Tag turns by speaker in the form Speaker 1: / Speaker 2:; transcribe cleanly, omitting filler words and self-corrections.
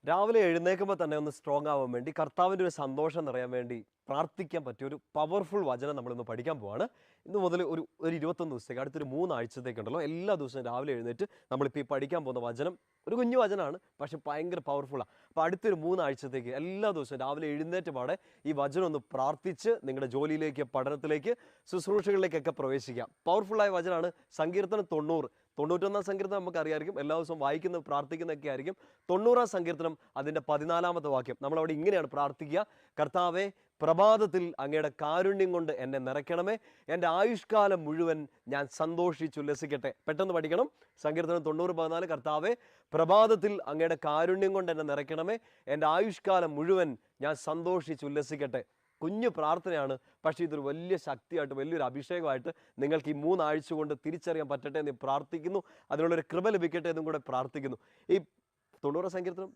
Speaker 1: രാവിലെ എഴുന്നേൽക്കുമ്പോൾ തന്നെ ഒന്ന് സ്ട്രോങ് ആവാൻ വേണ്ടി കർത്താവിൻ്റെ ഒരു സന്തോഷം നിറയാൻ വേണ്ടി പ്രാർത്ഥിക്കാൻ പറ്റിയ ഒരു പവർഫുൾ വചനം നമ്മളിന്ന് പഠിക്കാൻ പോവാണ്. ഇന്ന് മുതൽ ഒരു 21 ദിവസത്തേക്ക് അടുത്തൊരു 3 ആഴ്ചത്തേക്കുണ്ടല്ലോ എല്ലാ ദിവസവും രാവിലെ എഴുന്നേറ്റ് നമ്മളിപ്പോൾ ഈ പഠിക്കാൻ പോകുന്ന വചനം ഒരു കുഞ്ഞു വചനമാണ്, പക്ഷെ ഭയങ്കര പവർഫുള്ളാണ്. അപ്പോൾ അടുത്തൊരു 3 ആഴ്ചത്തേക്ക് എല്ലാ ദിവസവും രാവിലെ എഴുന്നേറ്റ് പാടെ ഈ വചനം ഒന്ന് പ്രാർത്ഥിച്ച് നിങ്ങളുടെ ജോലിയിലേക്ക്, പഠനത്തിലേക്ക്, ശുശ്രൂഷകളിലേക്കൊക്കെ പ്രവേശിക്കാം. പവർഫുള്ളായ വചനമാണ്. സങ്കീർത്തനം 91 സങ്കീർത്തനം നമുക്ക് അറിയാമായിരിക്കും, എല്ലാ ദിവസവും വായിക്കുന്ന പ്രാർത്ഥിക്കുന്നതൊക്കെ ആയിരിക്കും. 90 സങ്കീർത്തനം അതിൻ്റെ 14 വാക്യം നമ്മളവിടെ ഇങ്ങനെയാണ് പ്രാർത്ഥിക്കുക: കർത്താവെ, പ്രഭാതത്തിൽ അങ്ങയുടെ കാരുണ്യം കൊണ്ട് എന്നെ നിറയ്ക്കണമേ, എൻ്റെ ആയുഷ്കാലം മുഴുവൻ ഞാൻ സന്തോഷിച്ചുല്ലസിക്കട്ടെ. പെട്ടെന്ന് പഠിക്കണം. സങ്കീർത്തനം 90:14. കർത്താവെ, പ്രഭാതത്തിൽ അങ്ങയുടെ കാരുണ്യം കൊണ്ട് എന്നെ നിറയ്ക്കണമേ, എൻ്റെ ആയുഷ്കാലം മുഴുവൻ ഞാൻ സന്തോഷിച്ചുല്ലസിക്കട്ടെ. കുഞ്ഞു പ്രാർത്ഥനയാണ്, പക്ഷേ ഇതൊരു വലിയ ശക്തിയായിട്ട്, വലിയൊരു അഭിഷേകമായിട്ട് നിങ്ങൾക്ക് ഈ 3 ആഴ്ച കൊണ്ട് തിരിച്ചറിയാൻ പറ്റട്ടെ എന്ന് പ്രാർത്ഥിക്കുന്നു. അതിനുള്ളൊരു കൃപ ലഭിക്കട്ടെ എന്നും കൂടെ പ്രാർത്ഥിക്കുന്നു. ഈ 90 സങ്കീർത്തനം